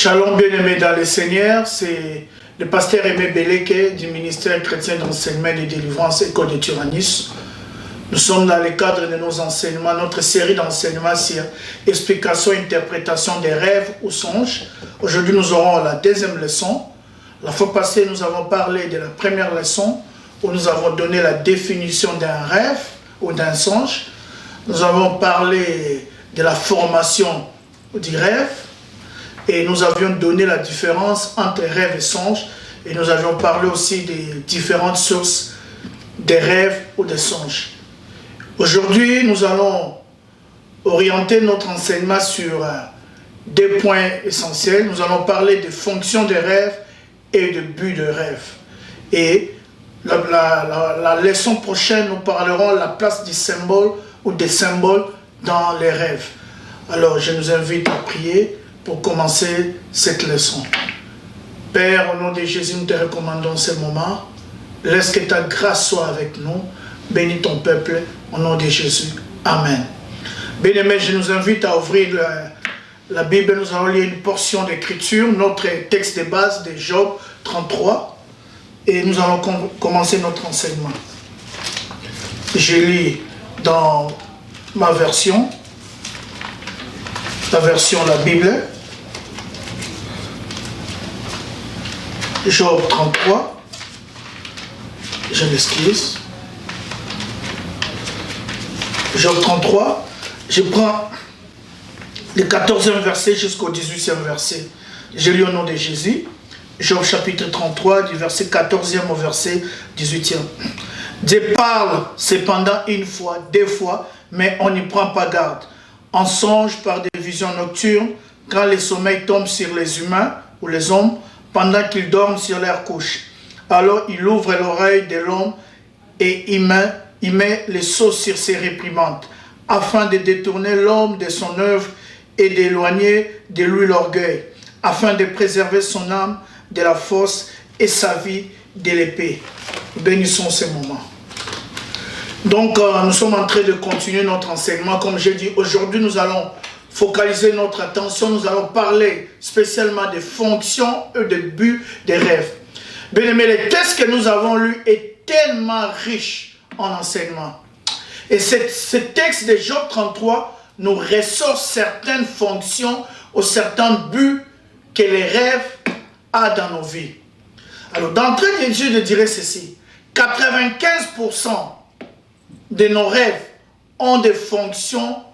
Shalom bien-aimés dans le Seigneur, c'est le pasteur Aimé Beleke du ministère chrétien d'enseignement et de délivrance École de Tyrannus. Nous sommes dans le cadre de nos enseignements, notre série d'enseignements sur explication et interprétation des rêves ou songes. Aujourd'hui, nous aurons la deuxième leçon. La fois passée, nous avons parlé de la première leçon où nous avons donné la définition d'un rêve ou d'un songe. Nous avons parlé de la formation du rêve. Et nous avions donné la différence entre rêve et songe. Et nous avions parlé aussi des différentes sources des rêves ou des songes. Aujourd'hui, nous allons orienter notre enseignement sur deux points essentiels. Nous allons parler des fonctions des rêves et de buts de rêve. Et la leçon prochaine, nous parlerons de la place du symbole ou des symboles dans les rêves. Alors, je nous invite à prier pour commencer cette leçon. Père, au nom de Jésus, nous te recommandons ce moment. Laisse que ta grâce soit avec nous. Bénis ton peuple, au nom de Jésus. Amen. Bien-aimés, je nous invite à ouvrir la Bible. Nous allons lire une portion d'écriture, notre texte de base de Job 33. Et nous allons commencer notre enseignement. Je lis dans ma version, la version de la Bible. Job 33, je m'excuse. Job 33, je prends le 14e verset jusqu'au 18e verset. Je lis au nom de Jésus. Job chapitre 33, du verset 14e au verset 18e. Dieu parle cependant une fois, deux fois, mais on n'y prend pas garde. En songe par des visions nocturnes, quand le sommeil tombe sur les humains ou les hommes, pendant qu'ils dorment sur leur couche. Alors il ouvre l'oreille de l'homme et il met les sceaux sur ses réprimandes, afin de détourner l'homme de son œuvre et d'éloigner de lui l'orgueil, afin de préserver son âme de la force et sa vie de l'épée. Bénissons ce moment. Donc nous sommes en train de continuer notre enseignement. Comme j'ai dit, aujourd'hui nous allons focaliser notre attention, nous allons parler spécialement des fonctions et des buts des rêves. Bien aimé, le texte que nous avons lu est tellement riche en enseignement. Et ce texte de Job 33 nous ressort certaines fonctions ou certains buts que les rêves ont dans nos vies. Alors d'entrée de jeu, je dirais ceci, 95% de nos rêves ont des fonctions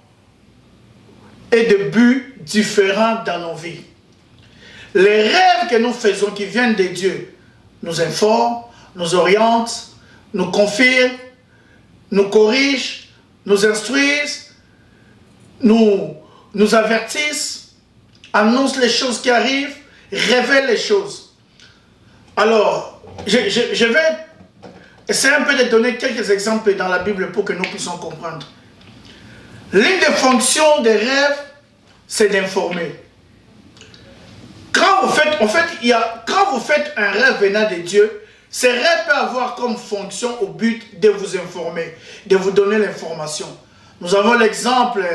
et de buts différents dans nos vies. Les rêves que nous faisons qui viennent de Dieu nous informent, nous orientent, nous confirment, nous corrigent, nous instruisent, nous avertissent, annoncent les choses qui arrivent, révèlent les choses. Alors, je vais essayer un peu de donner quelques exemples dans la Bible pour que nous puissions comprendre. L'une des fonctions des rêves, c'est d'informer. Quand vous faites un rêve venant de Dieu, ce rêve peut avoir comme fonction au but de vous informer, de vous donner l'information. Nous avons l'exemple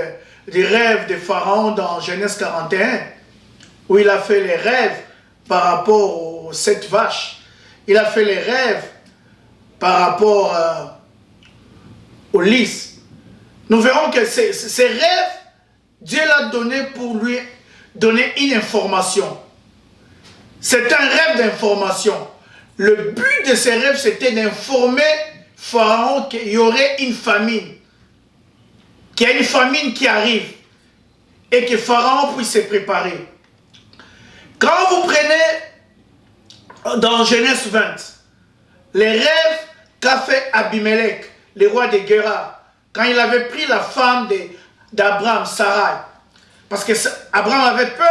des rêves de Pharaon dans Genèse 41, où il a fait les rêves par rapport aux 7 vaches. Il a fait les rêves par rapport aux lys. Nous verrons que ces rêves, Dieu l'a donné pour lui donner une information. C'est un rêve d'information. Le but de ces rêves, c'était d'informer Pharaon qu'il y aurait une famine. Qu'il y a une famine qui arrive. Et que Pharaon puisse se préparer. Quand vous prenez dans Genèse 20, les rêves qu'a fait Abimelech, le roi de Guérar, quand il avait pris la femme d'Abraham, Sarai, parce que Abraham avait peur,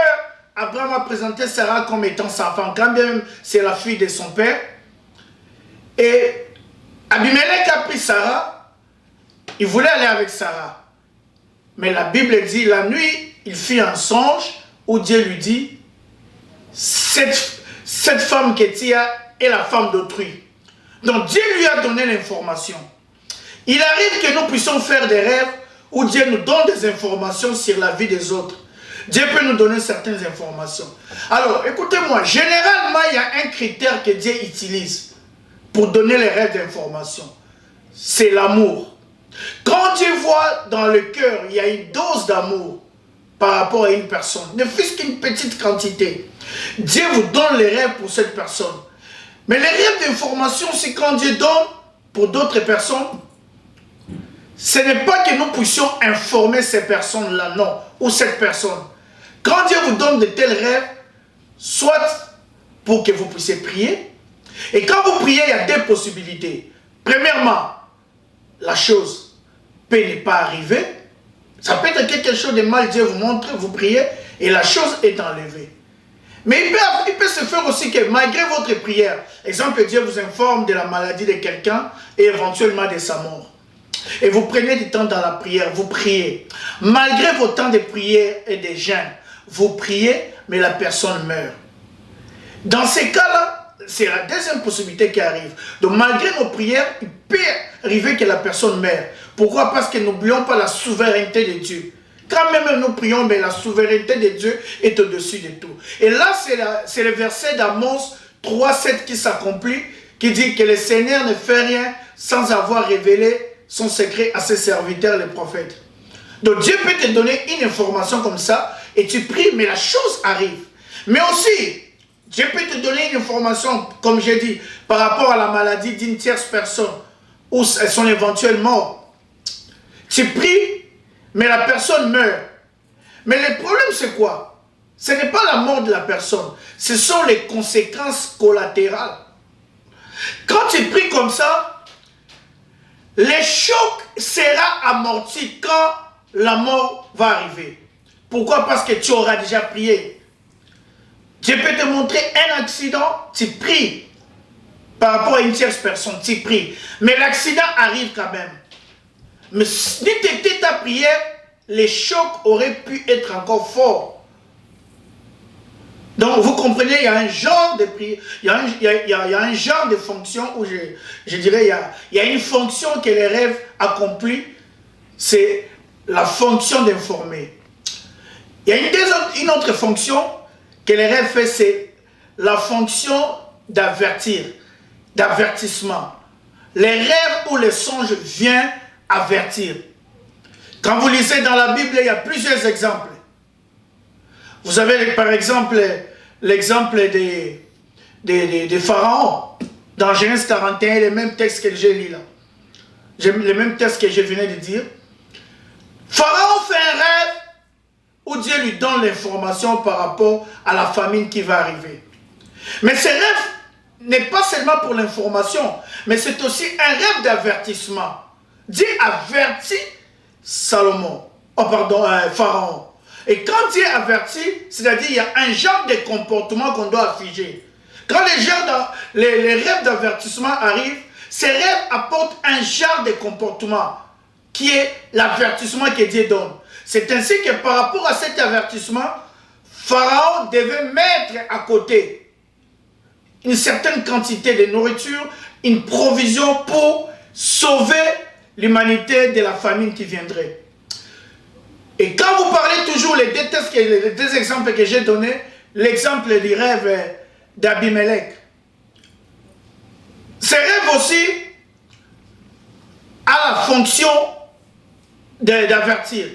Abraham a présenté Sarah comme étant sa femme, quand même c'est la fille de son père. Et Abimelech a pris Sarah, il voulait aller avec Sarah. Mais la Bible dit, la nuit, il fit un songe où Dieu lui dit, cette femme que tu as est la femme d'autrui. Donc Dieu lui a donné l'information. Il arrive que nous puissions faire des rêves où Dieu nous donne des informations sur la vie des autres. Dieu peut nous donner certaines informations. Alors, écoutez-moi, généralement, il y a un critère que Dieu utilise pour donner les rêves d'information. C'est l'amour. Quand Dieu voit dans le cœur, il y a une dose d'amour par rapport à une personne, ne fût-ce qu'une petite quantité, Dieu vous donne les rêves pour cette personne. Mais les rêves d'information, c'est quand Dieu donne pour d'autres personnes. Ce n'est pas que nous puissions informer ces personnes-là, non, ou cette personne. Quand Dieu vous donne de tels rêves, soit pour que vous puissiez prier, et quand vous priez, il y a deux possibilités. Premièrement, la chose peut ne pas arriver. Ça peut être quelque chose de mal, Dieu vous montre, vous priez, et la chose est enlevée. Mais il peut se faire aussi que malgré votre prière, exemple, Dieu vous informe de la maladie de quelqu'un et éventuellement de sa mort. Et vous prenez du temps dans la prière, vous priez. Malgré vos temps de prière et de jeûne, vous priez, mais la personne meurt. Dans ces cas-là, c'est la deuxième possibilité qui arrive. Donc malgré nos prières, il peut arriver que la personne meure. Pourquoi? Parce que n'oublions pas la souveraineté de Dieu. Quand même nous prions, mais la souveraineté de Dieu est au-dessus de tout. Et là, c'est le verset d'Amos 3,7 qui s'accomplit, qui dit que le Seigneur ne fait rien sans avoir révélé son secret à ses serviteurs, les prophètes. Donc Dieu peut te donner une information comme ça, et tu pries, mais la chose arrive. Mais aussi, Dieu peut te donner une information, comme j'ai dit, par rapport à la maladie d'une tierce personne, ou son éventuelle mort. Tu pries, mais la personne meurt. Mais le problème, c'est quoi? Ce n'est pas la mort de la personne. Ce sont les conséquences collatérales. Quand tu pries comme ça, le choc sera amorti quand la mort va arriver. Pourquoi? Parce que tu auras déjà prié. Dieu peut te montrer un accident, tu pries. Par rapport à une tierce personne, tu pries. Mais l'accident arrive quand même. Mais si tu étais ta prière, les chocs auraient pu être encore forts. Donc vous comprenez, il y a un genre de prière, il y a un genre de fonction où je dirais, il y a une fonction que les rêves accomplissent, c'est la fonction d'informer. Il y a une autre fonction que les rêves font, c'est la fonction d'avertir, d'avertissement. Les rêves ou les songes viennent avertir. Quand vous lisez dans la Bible, il y a plusieurs exemples. Vous avez par exemple l'exemple des pharaons dans Genèse 41, le même texte que j'ai lu là. Le même texte que je venais de dire. Pharaon fait un rêve où Dieu lui donne l'information par rapport à la famine qui va arriver. Mais ce rêve n'est pas seulement pour l'information, mais c'est aussi un rêve d'avertissement. Dieu avertit Pharaon. Et quand Dieu avertit, c'est-à-dire il y a un genre de comportement qu'on doit afficher. Quand les rêves d'avertissement arrivent, ces rêves apportent un genre de comportement qui est l'avertissement que Dieu donne. C'est ainsi que par rapport à cet avertissement, Pharaon devait mettre à côté une certaine quantité de nourriture, une provision pour sauver l'humanité de la famine qui viendrait. Et quand vous parlez toujours, les deux exemples que j'ai donnés, l'exemple du rêve d'Abimelech. Ce rêve aussi a la fonction d'avertir.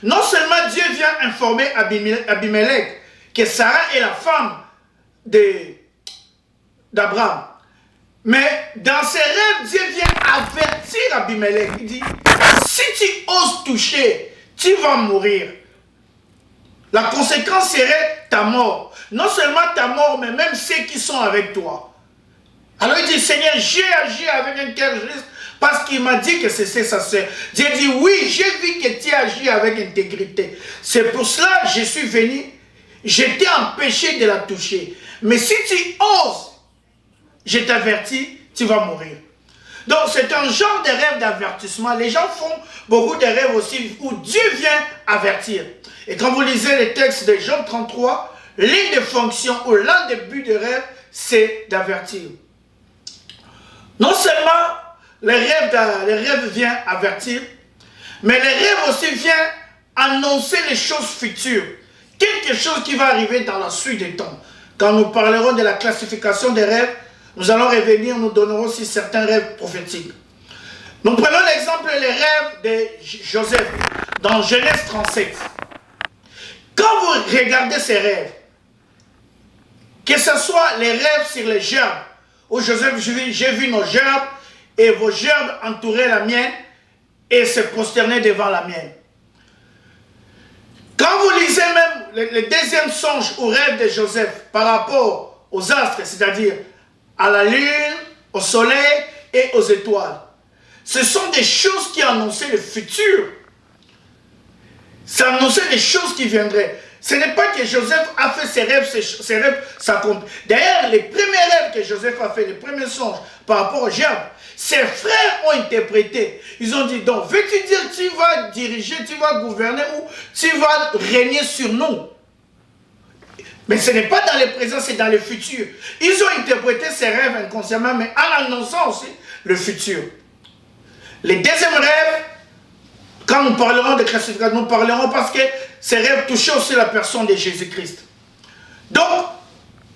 Non seulement Dieu vient informer Abimelech que Sarah est la femme d'Abraham, mais dans ses rêves, Dieu vient avertir Abimelech. Il dit, si tu oses toucher, tu vas mourir. La conséquence serait ta mort. Non seulement ta mort, mais même ceux qui sont avec toi. Alors il dit, Seigneur, j'ai agi avec un cœur juste parce qu'il m'a dit que c'est sa sœur. Dieu dit, oui, j'ai vu que tu agis avec intégrité. C'est pour cela que je suis venu. J'étais empêché de la toucher. Mais si tu oses, je t'avertis, tu vas mourir. Donc c'est un genre de rêve d'avertissement. Les gens font beaucoup de rêves aussi où Dieu vient avertir. Et quand vous lisez les textes de Job 33, l'une des fonctions ou l'un des buts de rêve, c'est d'avertir. Non seulement les rêves viennent avertir, mais les rêves aussi viennent annoncer les choses futures. quelque chose qui va arriver dans la suite des temps. Quand nous parlerons de la classification des rêves, nous allons revenir, nous donnerons aussi certains rêves prophétiques. Nous prenons l'exemple des rêves de Joseph dans Genèse 37. Quand vous regardez ces rêves, que ce soit les rêves sur les gerbes, où Joseph, j'ai vu nos gerbes et vos gerbes entouraient la mienne et se prosternaient devant la mienne. Quand vous lisez même le deuxième songe ou rêve de Joseph par rapport aux astres, c'est-à-dire à la lune, au soleil et aux étoiles, ce sont des choses qui annonçaient le futur. Ça annonçait des choses qui viendraient. Ce n'est pas que Joseph a fait ses rêves s'accomplissent. D'ailleurs, les premiers rêves que Joseph a fait, les premiers songes par rapport aux gerbes, ses frères ont interprété. Ils ont dit, donc, veux-tu dire tu vas diriger, tu vas gouverner ou tu vas régner sur nous? Mais ce n'est pas dans le présent, c'est dans le futur. Ils ont interprété ces rêves inconsciemment, mais en annonçant aussi le futur. Les deuxièmes rêves, quand nous parlerons de classification, nous parlerons parce que ces rêves touchaient aussi la personne de Jésus-Christ. Donc,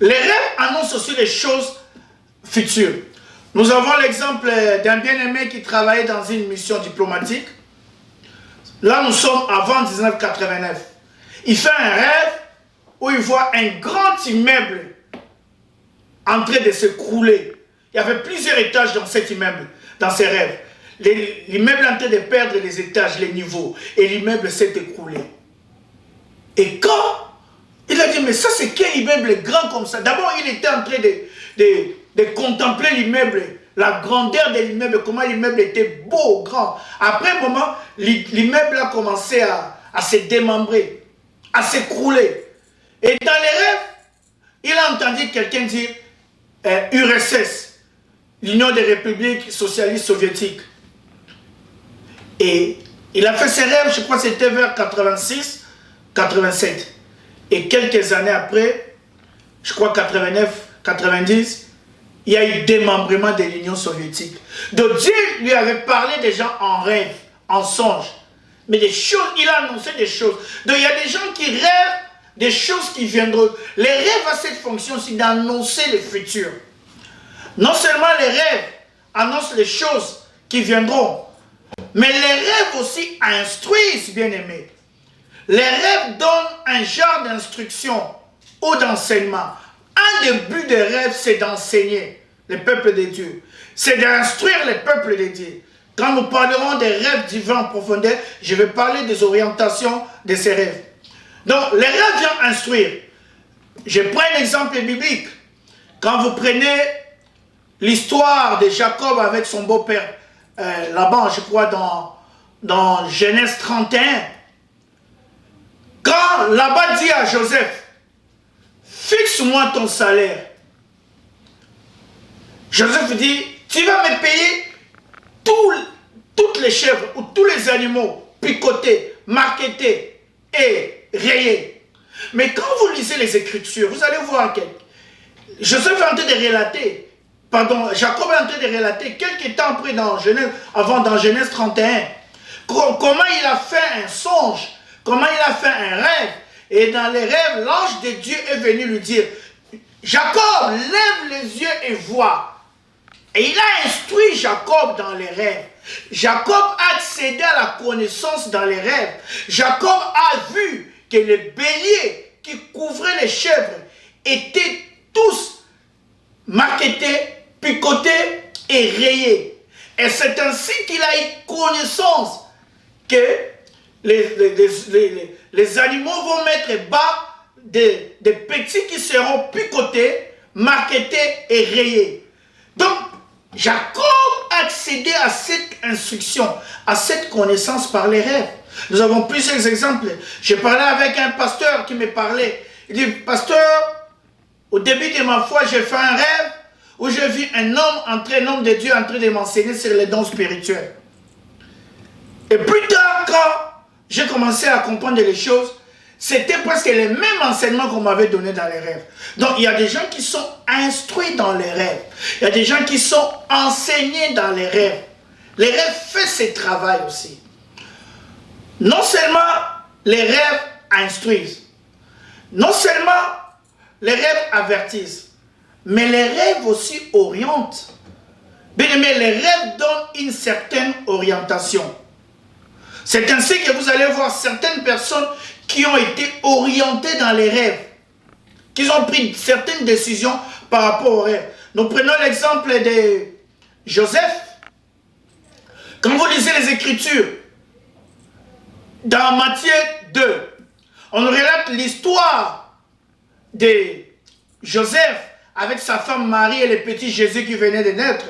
les rêves annoncent aussi les choses futures. Nous avons l'exemple d'un bien-aimé qui travaillait dans une mission diplomatique. Là, nous sommes avant 1989. Il fait un rêve où il voit un grand immeuble en train de s'écrouler. Il y avait plusieurs étages dans cet immeuble, dans ses rêves. L'immeuble est en train de perdre les étages, les niveaux, et l'immeuble s'est écroulé. Et quand il a dit, mais ça c'est quel immeuble grand comme ça? D'abord, il était en train de contempler l'immeuble, la grandeur de l'immeuble, comment l'immeuble était beau, grand. Après un moment, l'immeuble a commencé à se démembrer, à s'écrouler. Et dans les rêves, il a entendu quelqu'un dire URSS, l'Union des Républiques Socialistes Soviétiques. Et il a fait ses rêves, je crois que c'était vers 86, 87. Et quelques années après, je crois 89, 90, il y a eu démembrement de l'Union soviétique. Donc Dieu lui avait parlé des gens en rêve, en songe. Mais des choses, il a annoncé des choses. Donc il y a des gens qui rêvent des choses qui viendront. Les rêves ont cette fonction aussi d'annoncer le futur. Non seulement les rêves annoncent les choses qui viendront, mais les rêves aussi instruisent, bien-aimés. Les rêves donnent un genre d'instruction ou d'enseignement. Un des buts des rêves, c'est d'enseigner le peuple de Dieu. C'est d'instruire le peuple de Dieu. Quand nous parlerons des rêves divins en profondeur, je vais parler des orientations de ces rêves. Donc, les rêves viennent instruire. Je prends un exemple biblique. Quand vous prenez l'histoire de Jacob avec son beau-père, Laban, je crois, dans Genèse 31, quand Laban dit à Joseph, fixe-moi ton salaire. Joseph dit, tu vas me payer toutes les chèvres ou tous les animaux picotés, marketés et rayés. Mais quand vous lisez les Écritures, vous allez voir que Joseph est en train de relater, Jacob est en train de relater quelques temps après dans Genèse 31, comment il a fait un songe, comment il a fait un rêve. Et dans les rêves, l'ange de Dieu est venu lui dire, Jacob, lève les yeux et vois. Et il a instruit Jacob dans les rêves. Jacob a accédé à la connaissance dans les rêves. Jacob a vu que les béliers qui couvraient les chèvres étaient tous marketés, picotés et rayés. Et c'est ainsi qu'il a eu connaissance que les animaux vont mettre bas des petits qui seront picotés, marketés et rayés. Donc, Jacob a accédé à cette instruction, à cette connaissance par les rêves. Nous avons plusieurs exemples. J'ai parlé avec un pasteur qui me parlait. Il dit, pasteur, au début de ma foi, j'ai fait un rêve où j'ai vu un homme de Dieu en train de m'enseigner sur les dons spirituels. Et plus tard, quand j'ai commencé à comprendre les choses, c'était presque les mêmes enseignements qu'on m'avait donnés dans les rêves. Donc, il y a des gens qui sont instruits dans les rêves. Il y a des gens qui sont enseignés dans les rêves. Les rêves font ce travail aussi. Non seulement les rêves instruisent, Non seulement les rêves avertissent, mais les rêves aussi orientent. Bien aimé, les rêves donnent une certaine orientation. C'est ainsi que vous allez voir certaines personnes qui ont été orientées dans les rêves, qui ont pris certaines décisions par rapport aux rêves. Nous prenons l'exemple de Joseph. Quand vous lisez les Écritures, dans Matthieu 2, on nous relate l'histoire de Joseph avec sa femme Marie et le petit Jésus qui venait de naître.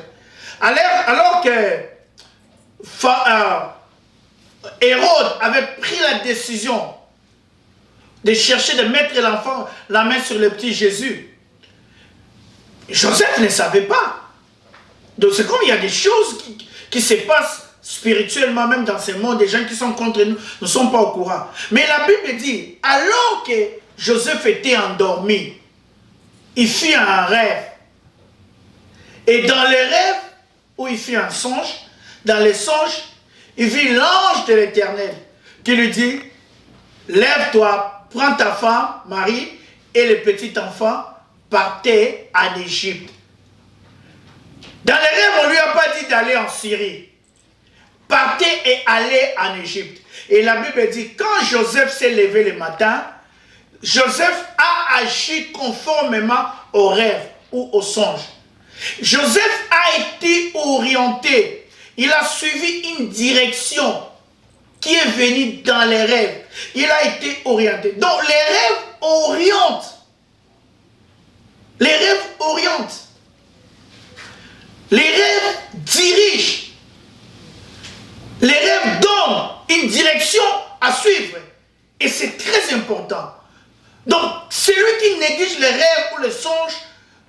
Alors que Hérode avait pris la décision de chercher de mettre la main sur le petit Jésus, Joseph ne savait pas. Donc c'est comme il y a des choses qui se passent spirituellement même dans ce monde, des gens qui sont contre nous ne sont pas au courant. Mais la Bible dit, alors que Joseph était endormi, il fit un rêve. Et dans les rêves, où il fit un songe, dans les songes, il vit l'ange de l'Éternel qui lui dit, lève-toi, prends ta femme, Marie, et le petit enfant, partez en Égypte. Dans les rêves, on ne lui a pas dit d'aller en Syrie. Partez et allez en Égypte. Et la Bible dit, quand Joseph s'est levé le matin, Joseph a agi conformément au rêve ou au songe. Joseph a été orienté. Il a suivi une direction qui est venue dans les rêves. Il a été orienté. Donc les rêves orientent. Les rêves orientent. Les rêves dirigent. Les rêves donnent une direction à suivre. Et c'est très important. Donc, celui qui néglige les rêves ou les songes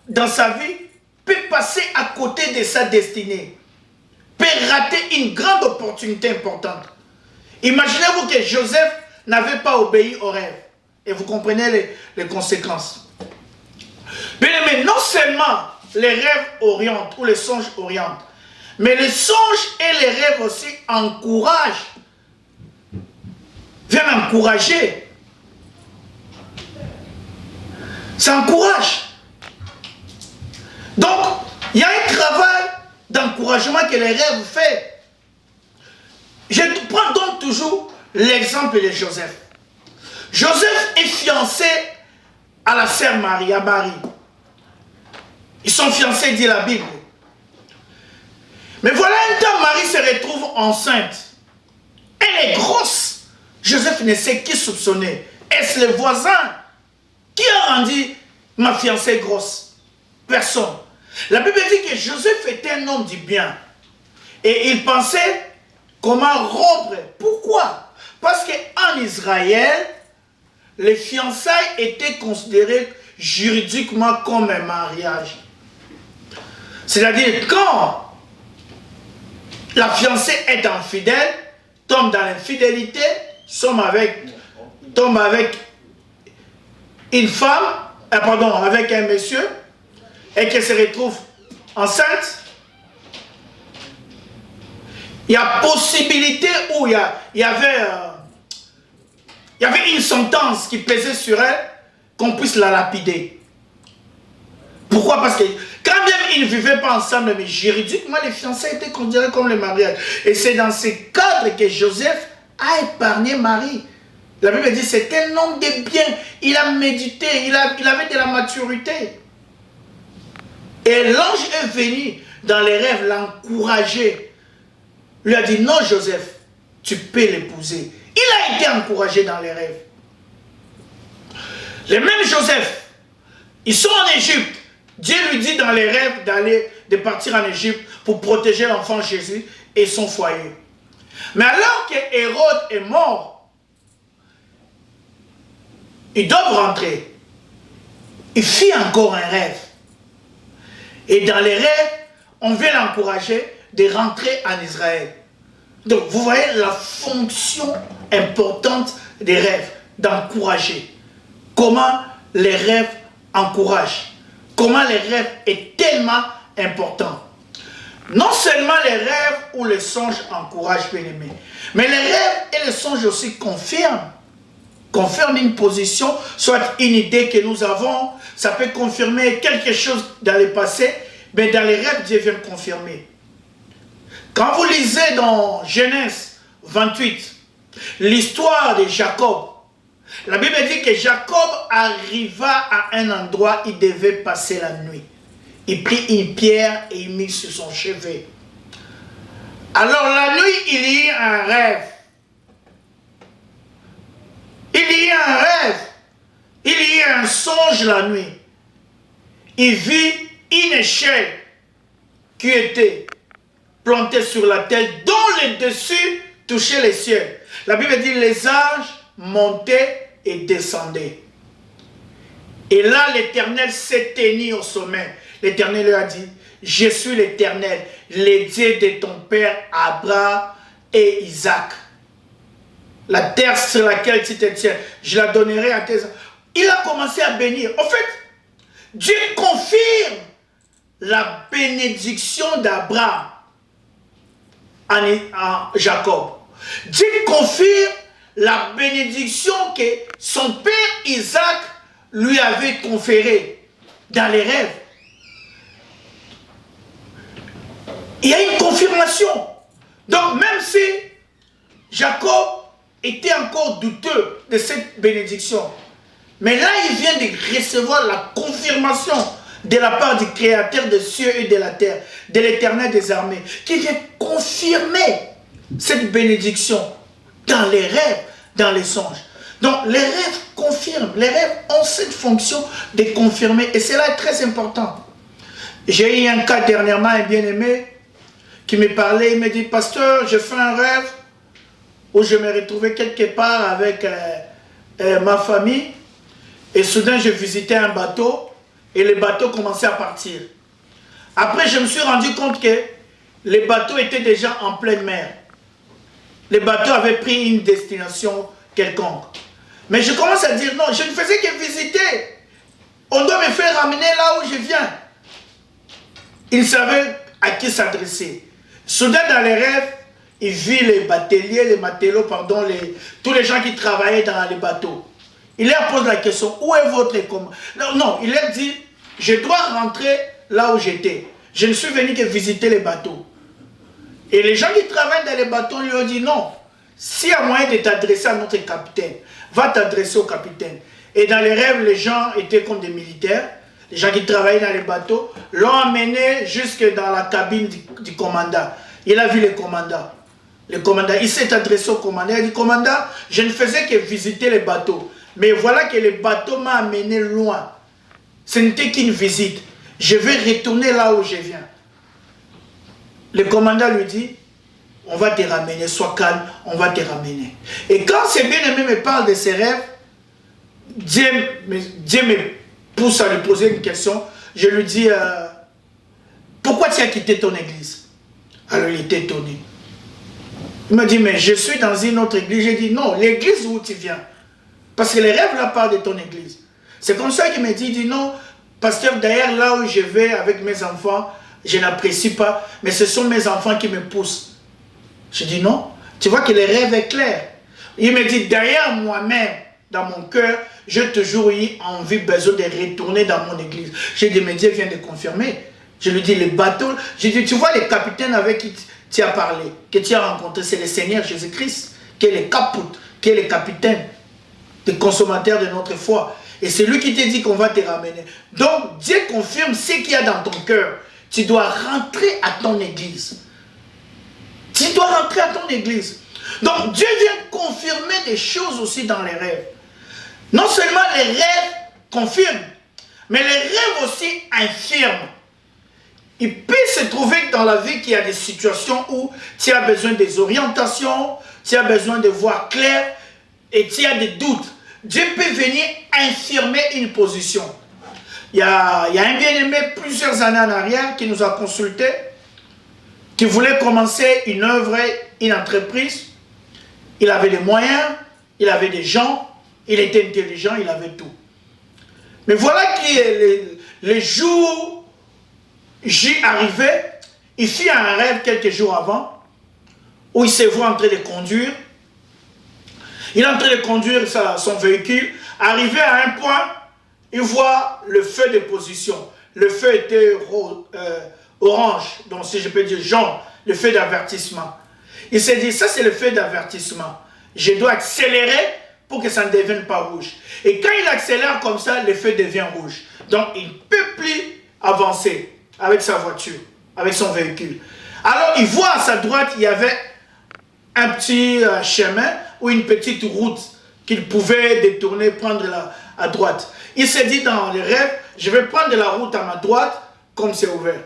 dans sa vie peut passer à côté de sa destinée. Peut rater une grande opportunité importante. Imaginez-vous que Joseph n'avait pas obéi aux rêves. Et vous comprenez les conséquences. Mais non seulement les rêves orientent ou les songes orientent, mais les songes et les rêves aussi encouragent, viennent encourager. Ça encourage. Donc, il y a un travail d'encouragement que les rêves font. Je prends donc toujours l'exemple de Joseph. Joseph est fiancé à la sœur Marie, à Marie. Ils sont fiancés, dit la Bible. Mais voilà un temps, Marie se retrouve enceinte. Elle est grosse. Joseph ne sait qui soupçonner. Est-ce le voisin qui a rendu ma fiancée grosse? Personne. La Bible dit que Joseph était un homme du bien. Et il pensait comment rompre. Pourquoi? Parce qu'en Israël, les fiançailles étaient considérées juridiquement comme un mariage. C'est-à-dire quand la fiancée est infidèle, tombe dans l'infidélité, tombe avec une femme, avec un monsieur, et qu'elle se retrouve enceinte, il y a possibilité où il y avait une sentence qui pesait sur elle, qu'on puisse la lapider. Pourquoi? Parce que quand même ils ne vivaient pas ensemble, mais juridiquement les fiancés étaient considérés comme le mariage. Et c'est dans ce cadre que Joseph a épargné Marie. La Bible dit c'est un homme de bien. Il a médité, il avait de la maturité. Et l'ange est venu dans les rêves l'encourager. Lui a dit non Joseph, tu peux l'épouser. Il a été encouragé dans les rêves. Le même Joseph, ils sont en Égypte. Dieu lui dit dans les rêves de partir en Égypte pour protéger l'enfant Jésus et son foyer. Mais alors que Hérode est mort, ils doivent rentrer. Il fit encore un rêve. Et dans les rêves, on vient l'encourager de rentrer en Israël. Donc vous voyez la fonction importante des rêves, d'encourager. Comment les rêves encouragent. Comment les rêves est tellement important. Non seulement les rêves ou les songes encouragent bien aimés, mais les rêves et les songes aussi confirment confirme une position, soit une idée que nous avons, ça peut confirmer quelque chose dans le passé, mais dans les rêves, Dieu vient confirmer. Quand vous lisez dans Genèse 28, l'histoire de Jacob, la Bible dit que Jacob arriva à un endroit, il devait passer la nuit. Il prit une pierre et il mit sur son chevet. Alors la nuit, il y eut un rêve. Il y eut un rêve. Il y eut un songe la nuit. Il vit une échelle qui était plantée sur la terre, dont le dessus touchait les cieux. La Bible dit les anges montaient et descendaient. Et là, l'Éternel s'éteignit au sommet. L'Éternel lui a dit, je suis l'Éternel, le Dieu de ton père Abraham et Isaac. La terre sur laquelle tu te tiens, je la donnerai à tes... Il a commencé à bénir. En fait, Dieu confirme la bénédiction d'Abraham en Jacob. Dieu confirme la bénédiction que son père Isaac lui avait conférée dans les rêves. Il y a une confirmation. Donc même si Jacob était encore douteux de cette bénédiction, mais là il vient de recevoir la confirmation de la part du Créateur des cieux et de la terre, de l'Éternel des armées, qui vient confirmer cette bénédiction dans les rêves, dans les songes. Donc les rêves confirment, les rêves ont cette fonction de confirmer, et cela est très important. J'ai eu un cas dernièrement, un bien-aimé, qui me parlait, il me dit, pasteur, je fais un rêve où je me retrouvais quelque part avec ma famille, et soudain je visitais un bateau, et le bateau commençait à partir. Après, je me suis rendu compte que les bateaux étaient déjà en pleine mer. Les bateaux avaient pris une destination quelconque. Mais je commence à dire, non, je ne faisais que visiter. On doit me faire ramener là où je viens. Il savait à qui s'adresser. Soudain, dans les rêves, il vit les bateliers, les matelots, pardon, tous les gens qui travaillaient dans les bateaux. Il leur pose la question, où est votre commande? Non, il leur dit, je dois rentrer là où j'étais. Je ne suis venu que visiter les bateaux. Et les gens qui travaillent dans les bateaux lui ont dit, non, s'il y a moyen de t'adresser à notre capitaine, va t'adresser au capitaine. Et dans les rêves, les gens étaient comme des militaires. Les gens qui travaillaient dans les bateaux l'ont amené jusque dans la cabine du commandant. Il a vu le commandant. Le commandant, il s'est adressé au commandant. Il a dit, commandant, je ne faisais que visiter les bateaux. Mais voilà que le bateau m'a amené loin. Ce n'était qu'une visite. Je vais retourner là où je viens. Le commandant lui dit, on va te ramener, sois calme, on va te ramener. Et quand ce bien-aimé me parle de ses rêves, Dieu me pousse à lui poser une question. Je lui dis, pourquoi tu as quitté ton église? Alors il était étonné. Il m'a dit, mais je suis dans une autre église. J'ai dit, non, l'église où tu viens. Parce que les rêves là parlent de ton église. C'est comme ça qu'il m'a dit, non, pasteur, d'ailleurs là où je vais avec mes enfants, je n'apprécie pas, mais ce sont mes enfants qui me poussent. Je dis non, tu vois que le rêve est clair. Il me dit, derrière moi-même, dans mon cœur, j'ai toujours eu envie, besoin de retourner dans mon église. J'ai dit, mais Dieu vient de confirmer. Je lui dis, les bateaux, j'ai dit, tu vois les capitaines avec qui tu as parlé, que tu as rencontré, c'est le Seigneur Jésus-Christ, qui est le caput, qui est le capitaine, le consommateur de notre foi. Et c'est lui qui te dit qu'on va te ramener. Donc, Dieu confirme ce qu'il y a dans ton cœur. Tu dois rentrer à ton église. Tu dois rentrer à ton église. Donc, Dieu vient confirmer des choses aussi dans les rêves. Non seulement les rêves confirment, mais les rêves aussi infirment. Il peut se trouver dans la vie qu'il y a des situations où tu as besoin des orientations, tu as besoin de voir clair et tu as des doutes. Dieu peut venir infirmer une position. Il y a un bien-aimé plusieurs années en arrière qui nous a consulté, qui voulait commencer une œuvre, une entreprise. Il avait les moyens, il avait des gens, il était intelligent, il avait tout. Mais voilà que les jours J arrivait, il fit un rêve quelques jours avant, où il se voit en train de conduire. Il est en train de conduire son véhicule. Arrivé à un point, il voit le feu de position. Le feu était orange, donc si je peux dire jaune, le feu d'avertissement. Il s'est dit, ça c'est le feu d'avertissement. Je dois accélérer pour que ça ne devienne pas rouge. Et quand il accélère comme ça, le feu devient rouge. Donc il ne peut plus avancer avec sa voiture, avec son véhicule. Alors il voit à sa droite, il y avait un petit chemin ou une petite route qu'il pouvait détourner, prendre à droite. Il s'est dit dans les rêves, je vais prendre la route à ma droite, comme c'est ouvert.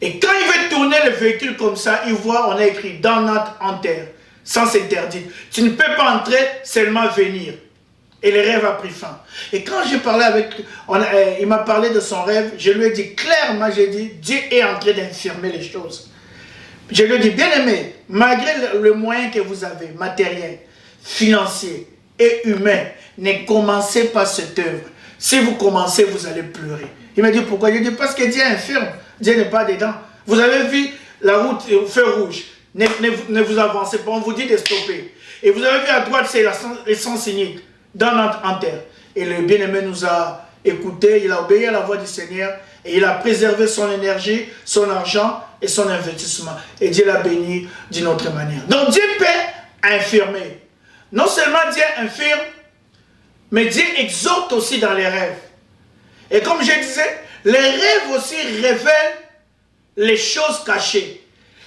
Et quand il veut tourner le véhicule comme ça, il voit, on a écrit dans notre terre, sens interdit. Tu ne peux pas entrer, seulement venir. Et le rêve a pris fin. Et quand j'ai parlé avec, il m'a parlé de son rêve, je lui ai dit clairement, j'ai dit, Dieu est en train d'infirmer les choses. Je lui ai dit, bien aimé, malgré le moyen que vous avez, matériel, financier et humain, ne commencez pas cette œuvre. Si vous commencez, vous allez pleurer. Il m'a dit pourquoi? Je lui ai dit parce que Dieu est infirme. Dieu n'est pas dedans. Vous avez vu la route au feu rouge. Ne vous avancez pas. On vous dit de stopper. Et vous avez vu à droite, c'est l'essence unique dans notre terre. Et le bien-aimé nous a écoutés. Il a obéi à la voix du Seigneur. Et il a préservé son énergie, son argent et son investissement. Et Dieu l'a béni d'une autre manière. Donc Dieu peut infirmer. Non seulement Dieu infirme, mais Dieu exhorte aussi dans les rêves. Et comme je disais, les rêves aussi révèlent les choses cachées.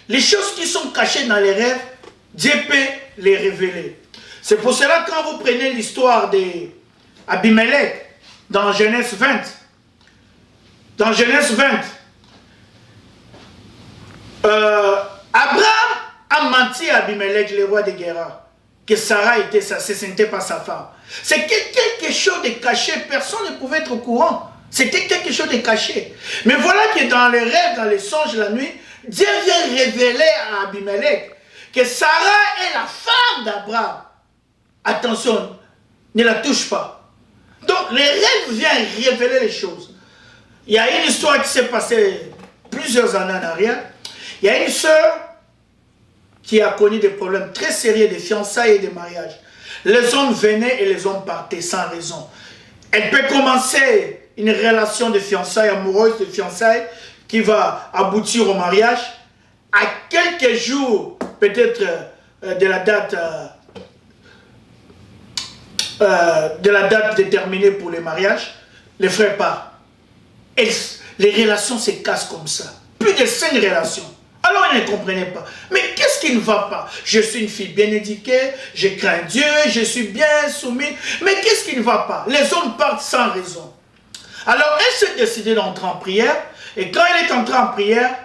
Les choses qui sont cachées dans les rêves, Dieu peut les révéler. C'est pour cela que quand vous prenez l'histoire d'Abimelech dans Genèse 20, dans Genèse 20, Abraham a menti à Abimelech, le roi de Guérar, que Sarah était ce n'était pas sa femme. C'est quelque chose de caché, personne ne pouvait être au courant. C'était quelque chose de caché. Mais voilà que dans les rêves, dans les songes, la nuit, Dieu vient révéler à Abimelech que Sarah est la femme d'Abraham. Attention, ne la touche pas. Donc les rêves viennent révéler les choses. Il y a une histoire qui s'est passée plusieurs années en arrière. Il y a une sœur qui a connu des problèmes très sérieux de fiançailles et de mariage. Les hommes venaient et les hommes partaient sans raison. Elle peut commencer une relation de fiançailles, amoureuse de fiançailles, qui va aboutir au mariage. À quelques jours, peut-être de la date déterminée pour le mariage, les frères partent. Et les relations se cassent comme ça. Plus de 5 relations. Alors ils ne comprenaient pas. Mais qu'est-ce qui ne va pas? Je suis une fille bien éduquée, je crains Dieu, je suis bien soumise. Mais qu'est-ce qui ne va pas? Les hommes partent sans raison. Alors elle s'est décidée d'entrer en prière. Et quand elle est entrée en prière,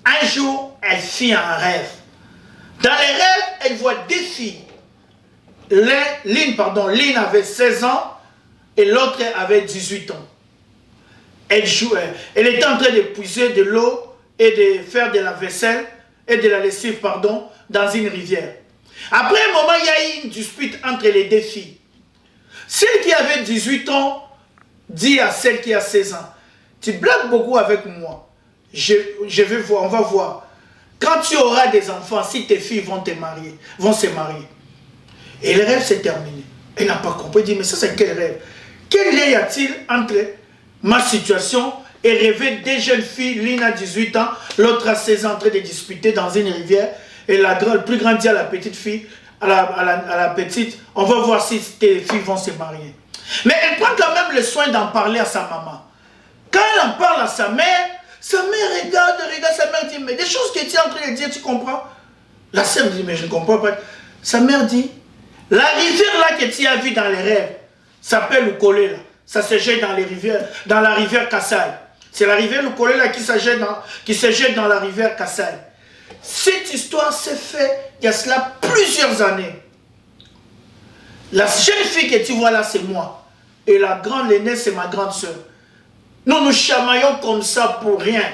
un jour, elle fit un rêve. Dans les rêves, elle voit 2 filles. L'une avait 16 ans et l'autre avait 18 ans. Elle jouait. Elle était en train de puiser de l'eau et de faire de la vaisselle et de la lessive, dans une rivière. Après un moment, il y a eu une dispute entre les 2 filles. Celle qui avait 18 ans dit à celle qui a 16 ans, tu blagues beaucoup avec moi. Je vais voir, on va voir. Quand tu auras des enfants, si tes filles vont se marier. Et le rêve s'est terminé. Elle n'a pas compris. Elle dit, mais ça c'est quel rêve? Quel lien y a-t-il entre ma situation et rêver 2 jeunes filles, l'une a 18 ans, l'autre a 16 ans, en train de disputer dans une rivière, et le plus grand dit à la petite fille, à la petite, on va voir si tes filles vont se marier. Mais elle prend quand même le soin d'en parler à sa maman. Quand elle en parle à sa mère regarde sa mère dit, mais des choses que tu es en train de dire, tu comprends? La sœur dit, mais je ne comprends pas. Sa mère dit, la rivière là que tu as vue dans les rêves, s'appelle Ukolé là. Ça se jette dans les rivières, dans la rivière Kassai. C'est la rivière Ukolé là qui se jette dans la rivière Kassai. Cette histoire s'est faite il y a cela plusieurs années. La jeune fille que tu vois là, c'est moi. Et la grande, l'aînée, c'est ma grande soeur. Nous nous chamaillons comme ça pour rien.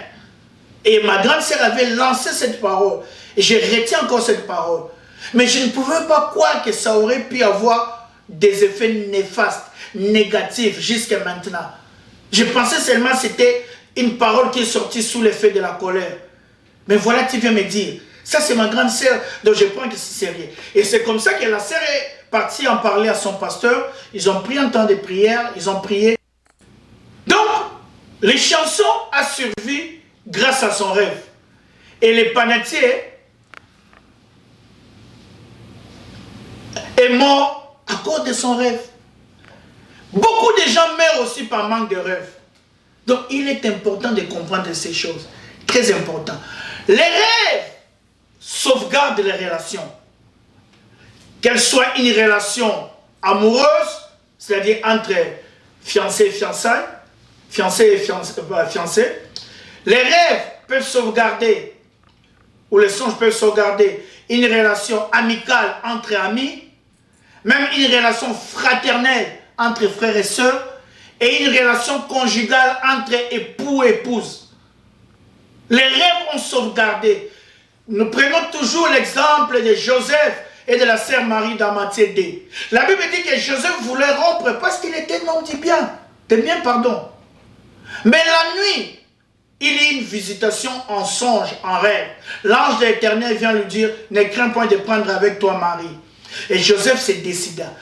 Et ma grande soeur avait lancé cette parole. Et je retiens encore cette parole. Mais je ne pouvais pas croire que ça aurait pu avoir des effets néfastes, négatifs jusqu'à maintenant. Je pensais seulement que c'était une parole qui est sortie sous l'effet de la colère. Mais voilà, tu viens me dire, ça c'est ma grande sœur, donc je prends que c'est sérieux. Et c'est comme ça que la sœur est parti en parler à son pasteur. Ils ont pris un temps de prière, ils ont prié. Donc, les chansons a survécu grâce à son rêve. Et le panetier est mort à cause de son rêve. Beaucoup de gens meurent aussi par manque de rêve. Donc, il est important de comprendre ces choses. Très important. Les rêves sauvegardent les relations. Qu'elle soit une relation amoureuse, c'est-à-dire entre fiancé et fiançailles, fiancé et fiancé. Les rêves peuvent sauvegarder, ou les songes peuvent sauvegarder une relation amicale entre amis, même une relation fraternelle entre frères et sœurs, et une relation conjugale entre époux et épouse. Les rêves ont sauvegardé. Nous prenons toujours l'exemple de Joseph et de la sœur Marie dans Matthieu 2. La Bible dit que Joseph voulait rompre parce qu'il était un homme du bien. De bien, pardon. Mais la nuit, il y a une visitation en songe, en rêve. L'ange de l'Éternel vient lui dire, ne crains point de prendre avec toi Marie. Et Joseph se décida.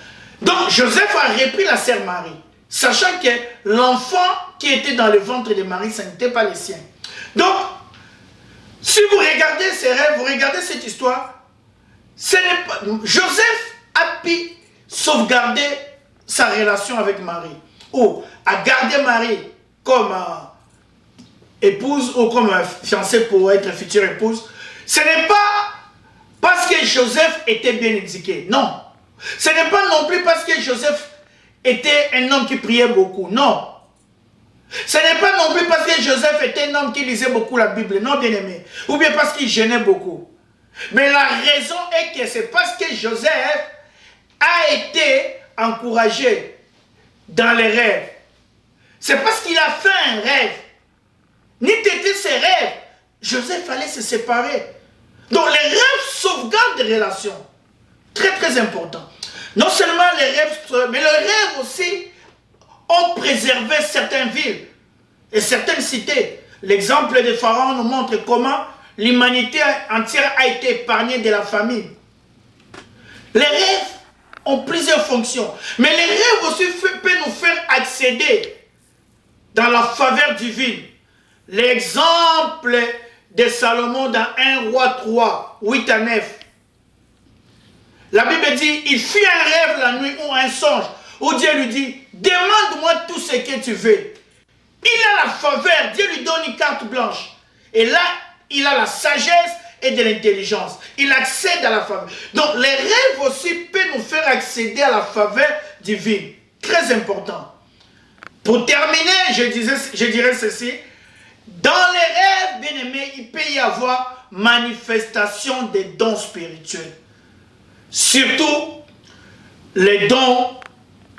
Donc Joseph a repris la sœur Marie, sachant que l'enfant qui était dans le ventre de Marie, ce n'était pas le sien. Donc, si vous regardez ces rêves, vous regardez cette histoire, ce n'est pas, Joseph a pu sauvegarder sa relation avec Marie, ou a gardé Marie comme épouse ou comme fiancée pour être future épouse. Ce n'est pas parce que Joseph était bien éduqué, non. Ce n'est pas non plus parce que Joseph était un homme qui priait beaucoup, non. Ce n'est pas non plus parce que Joseph était un homme qui lisait beaucoup la Bible, non bien aimé, ou bien parce qu'il gênait beaucoup. Mais la raison est que c'est parce que Joseph a été encouragé dans les rêves. C'est parce qu'il a fait un rêve. Ni t'étais ses rêves, Joseph allait se séparer. Donc les rêves sauvegardent des relations. Très très important. Non seulement les rêves, mais les rêves aussi ont préservé certaines villes et certaines cités. L'exemple de Pharaon nous montre comment l'humanité entière a été épargnée de la famine. Les rêves ont plusieurs fonctions, mais les rêves aussi peuvent nous faire accéder dans la faveur divine. L'exemple de Salomon dans 1 Roi 3, 8 à 9. La Bible dit, il fit un rêve la nuit ou un songe, où Dieu lui dit, demande-moi tout ce que tu veux. Il a la faveur, Dieu lui donne une carte blanche. Et là, il a la sagesse et de l'intelligence. Il accède à la faveur. Donc, les rêves aussi peuvent nous faire accéder à la faveur divine. Très important. Pour terminer, je dirais ceci. Dans les rêves, bien aimés, il peut y avoir manifestation des dons spirituels. Surtout, les dons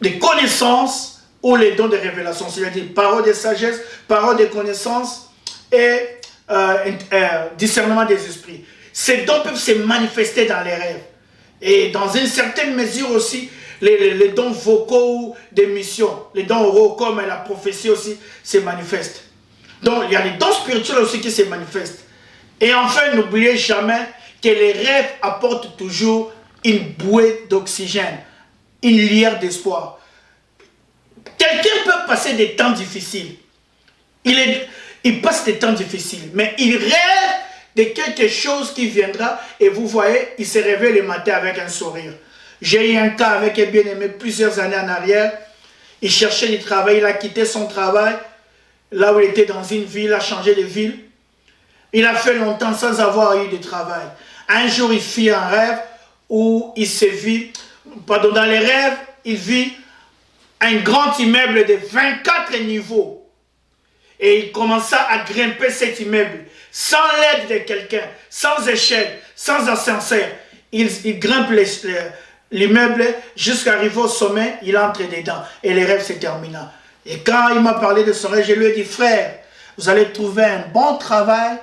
de connaissance ou les dons de révélation. C'est-à-dire paroles de sagesse, paroles de connaissance et discernement des esprits. Ces dons peuvent se manifester dans les rêves. Et dans une certaine mesure aussi, les dons vocaux ou des missions, les dons oraux comme la prophétie aussi se manifestent. Donc il y a les dons spirituels aussi qui se manifestent. Et enfin, n'oubliez jamais que les rêves apportent toujours une bouée d'oxygène, une lueur d'espoir. Quelqu'un peut passer des temps difficiles. Il passe des temps difficiles, mais il rêve de quelque chose qui viendra et vous voyez, il se réveille le matin avec un sourire. J'ai eu un cas avec un bien-aimé plusieurs années en arrière. Il cherchait du travail, il a quitté son travail, là où il était dans une ville, il a changé de ville. Il a fait longtemps sans avoir eu de travail. Un jour, il fit un rêve où il se vit, dans les rêves, il vit un grand immeuble de 24 niveaux. Et il commença à grimper cet immeuble, sans l'aide de quelqu'un, sans échelle, sans ascenseur. Il grimpe l'immeuble jusqu'à arriver au sommet, il entre dedans. Et le rêve se termina. Et quand il m'a parlé de son rêve, je lui ai dit, frère, vous allez trouver un bon travail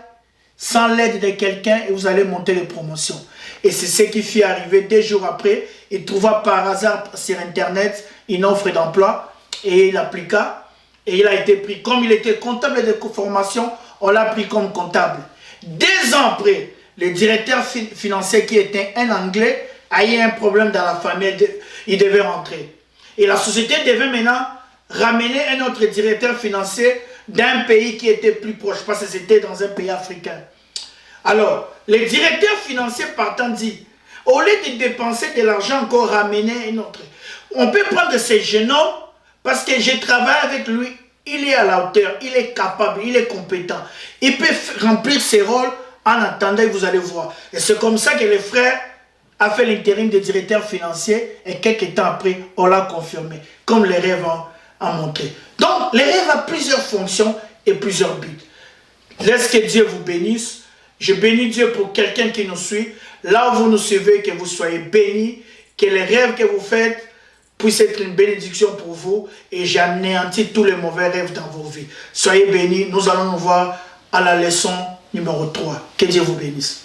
sans l'aide de quelqu'un et vous allez monter les promotions. Et c'est ce qui fit arriver 2 jours après. Il trouva par hasard sur Internet une offre d'emploi et il appliqua. Et il a été pris. Comme il était comptable de formation, on l'a pris comme comptable. 2 ans après, le directeur financier qui était un Anglais a eu un problème dans la famille, il devait rentrer. Et la société devait maintenant ramener un autre directeur financier d'un pays qui était plus proche, parce que c'était dans un pays africain. Alors, le directeur financier partant dit, au lieu de dépenser de l'argent encore ramener un autre, on peut prendre ce jeune homme parce que je travaille avec lui, il est à la hauteur, il est capable, il est compétent. Il peut remplir ses rôles en attendant, vous allez voir. Et c'est comme ça que le frère a fait l'intérim de directeur financier et quelques temps après, on l'a confirmé, comme les rêves ont montré. Donc, les rêves ont plusieurs fonctions et plusieurs buts. Laisse que Dieu vous bénisse. Je bénis Dieu pour quelqu'un qui nous suit. Là où vous nous suivez, que vous soyez bénis, que les rêves que vous faites puissent être une bénédiction pour vous et j'anéantis tous les mauvais rêves dans vos vies. Soyez bénis. Nous allons nous voir à la leçon numéro 3. Que Dieu vous bénisse.